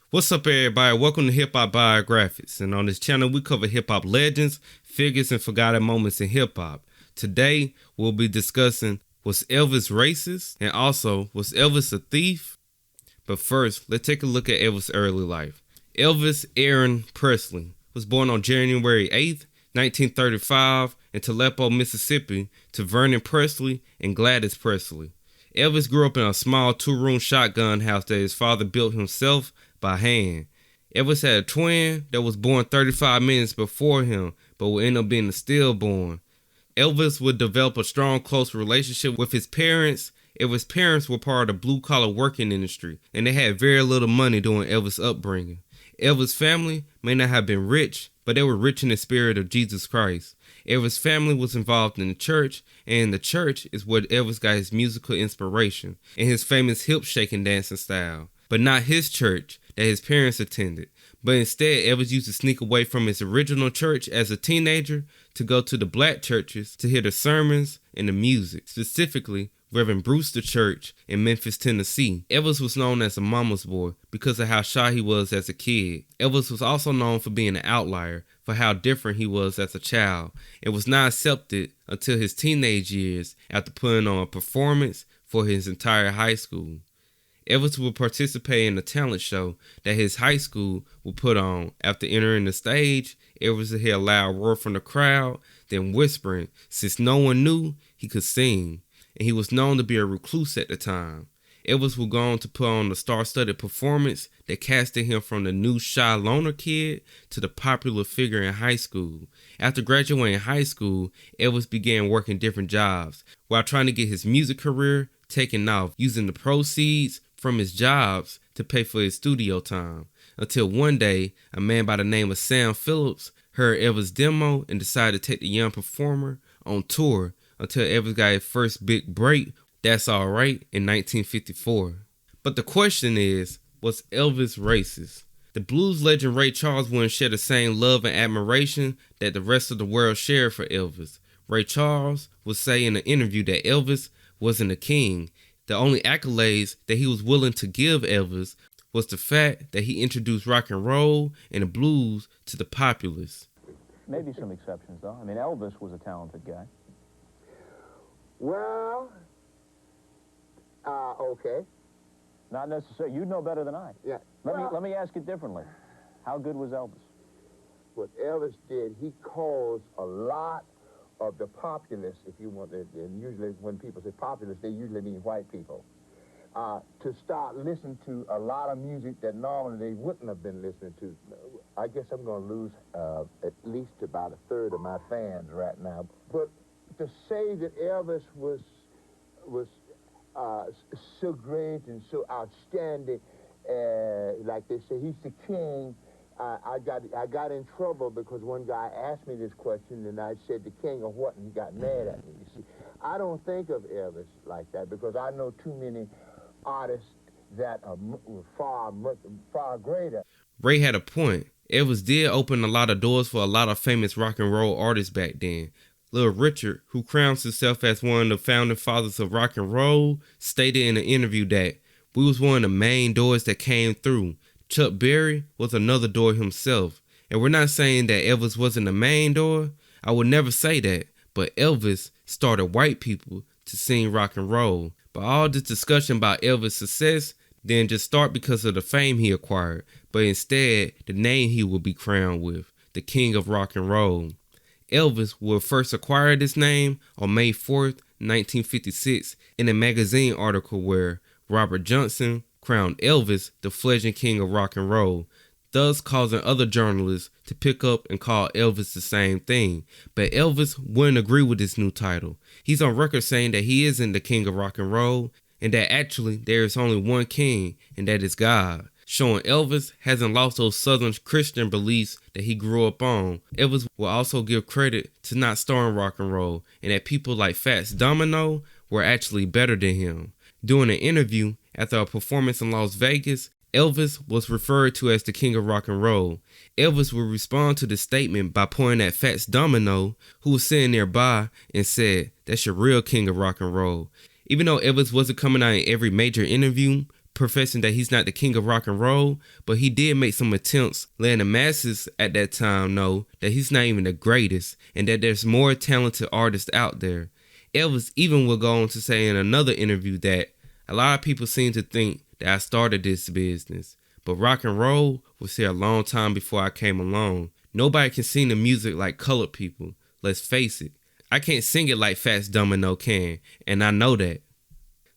What's up, everybody? Welcome to Hip Hop Biographics. And on this channel, we cover hip hop legends, figures, and forgotten moments in hip hop. Today, we'll be discussing, was Elvis racist? And also, was Elvis a thief? But first, let's take a look at Elvis' early life. Elvis Aaron Presley was born on January 8th, 1935 in Aleppo, Mississippi, to Vernon Presley and Gladys Presley. Elvis grew up in a small two-room shotgun house that his father built himself by hand. Elvis had a twin that was born 35 minutes before him, but would end up being a stillborn. Elvis would develop a strong, close relationship with his parents. Elvis' parents were part of the blue-collar working industry, and they had very little money during Elvis' upbringing. Elvis' family may not have been rich, but they were rich in the spirit of Jesus Christ. Elvis' family was involved in the church, and the church is where Elvis got his musical inspiration and his famous hip-shaking dancing style. But not his church that his parents attended, but instead Elvis used to sneak away from his original church as a teenager to go to the black churches to hear the sermons and the music, specifically Reverend Brewster Church in Memphis, Tennessee. Elvis was known as a mama's boy because of how shy he was as a kid. Elvis was also known for being an outlier, for how different he was as a child, and was not accepted until his teenage years after putting on a performance for his entire high school. Elvis would participate in a talent show that his high school would put on. After entering the stage, Elvis would hear a loud roar from the crowd, then whispering, since no one knew he could sing, and he was known to be a recluse at the time. Elvis would go on to put on a star-studded performance that casted him from the new shy loner kid to the popular figure in high school. After graduating high school, Elvis began working different jobs while trying to get his music career taken off, using the proceeds from his jobs to pay for his studio time, until one day a man by the name of Sam Phillips heard Elvis' demo and decided to take the young performer on tour until Elvis got his first big break, That's Alright, in 1954. But the question is, was Elvis racist? The blues legend Ray Charles wouldn't share the same love and admiration that the rest of the world shared for Elvis. Ray Charles would say in an interview that Elvis wasn't a king. The only accolades that he was willing to give Elvis was the fact that he introduced rock and roll and the blues to the populace. Maybe some exceptions, though. I mean, Elvis was a talented guy. Well, okay. Not necessarily. You know better than I. Yeah. Let me ask it differently. How good was Elvis? What Elvis did, he caused a lot of the populace, if you want it, and usually when people say populace, they usually mean white people, to start listening to a lot of music that normally they wouldn't have been listening to. I guess I'm going to lose at least about a third of my fans right now. But to say that Elvis was so great and so outstanding, like they say, he's the king. I got in trouble because one guy asked me this question, and I said the king of what, and he got mad at me. You see, I don't think of Elvis like that because I know too many artists that are far greater. Ray had a point. Elvis did open a lot of doors for a lot of famous rock and roll artists back then. Little Richard, who crowns himself as one of the founding fathers of rock and roll, stated in an interview that we was one of the main doors that came through. Chuck Berry was another door himself. And we're not saying that Elvis wasn't the main door. I would never say that. But Elvis started white people to sing rock and roll. But all this discussion about Elvis' success didn't just start because of the fame he acquired, but instead the name he would be crowned with, the King of Rock and Roll. Elvis would first acquire this name on May 4th, 1956 in a magazine article where Robert Johnson crowned Elvis the fledgling king of rock and roll, thus causing other journalists to pick up and call Elvis the same thing. But Elvis wouldn't agree with this new title. He's on record saying that he isn't the king of rock and roll, and that actually there is only one king, and that is God, showing Elvis hasn't lost those Southern Christian beliefs that he grew up on. Elvis will also give credit to not starting rock and roll, and that people like Fats Domino were actually better than him. During an interview after a performance in Las Vegas, Elvis was referred to as the king of rock and roll. Elvis would respond to the statement by pointing at Fats Domino, who was sitting nearby, and said, "That's your real king of rock and roll." Even though Elvis wasn't coming out in every major interview, professing that he's not the king of rock and roll, but he did make some attempts letting the masses at that time know that he's not even the greatest and that there's more talented artists out there. Elvis even will go on to say in another interview that a lot of people seem to think that I started this business, but rock and roll was here a long time before I came along. Nobody can sing the music like colored people. Let's face it. I can't sing it like Fats Domino can, and I know that.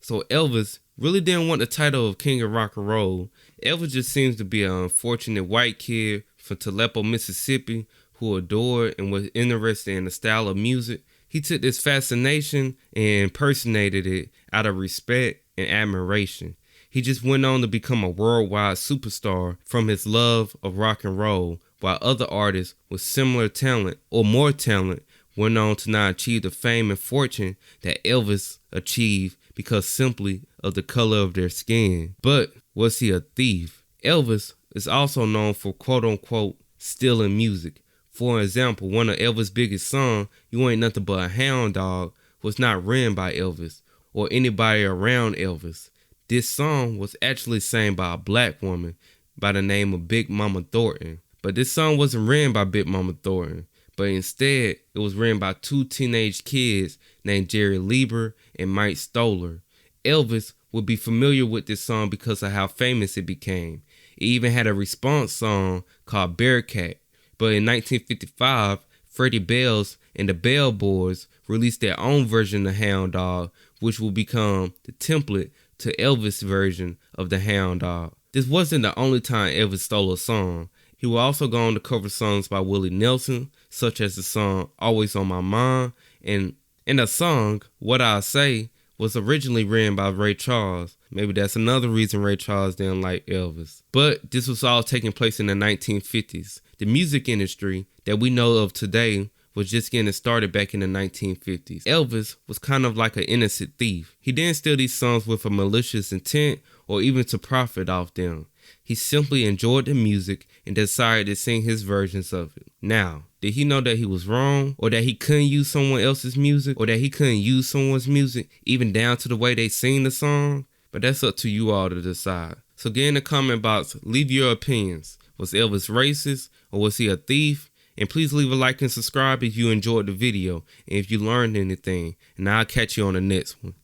So Elvis really didn't want the title of King of Rock and Roll. Elvis just seems to be an unfortunate white kid from Aleppo, Mississippi, who adored and was interested in the style of music. He took this fascination and impersonated it out of respect and admiration. He just went on to become a worldwide superstar from his love of rock and roll, while other artists with similar talent or more talent went on to not achieve the fame and fortune that Elvis achieved because simply of the color of their skin. But was he a thief? Elvis is also known for quote-unquote stealing music. For example, one of Elvis' biggest songs, You Ain't Nothing But a Hound Dog, was not written by Elvis or anybody around Elvis. This song was actually sang by a black woman by the name of Big Mama Thornton. But this song wasn't written by Big Mama Thornton, but instead it was written by two teenage kids named Jerry Lieber and Mike Stoller. Elvis would be familiar with this song because of how famous it became. It even had a response song called Bearcat. But in 1955, Freddie Bells and the Bell Boys released their own version of Hound Dog, which will become the template to Elvis' version of the Hound Dog. This wasn't the only time Elvis stole a song. He would also go on to cover songs by Willie Nelson, such as the song Always on My Mind, and the song What I Say was originally written by Ray Charles. Maybe that's another reason Ray Charles didn't like Elvis. But this was all taking place in the 1950s. The music industry that we know of today was just getting started back in the 1950s. Elvis was kind of like an innocent thief. He didn't steal these songs with a malicious intent or even to profit off them. He simply enjoyed the music and decided to sing his versions of it. Now, did he know that he was wrong, or that he couldn't use someone else's music, or that he couldn't use someone's music, even down to the way they sing the song? But that's up to you all to decide. So get in the comment box, leave your opinions. Was Elvis racist, or was he a thief? And please leave a like and subscribe if you enjoyed the video and if you learned anything. And I'll catch you on the next one.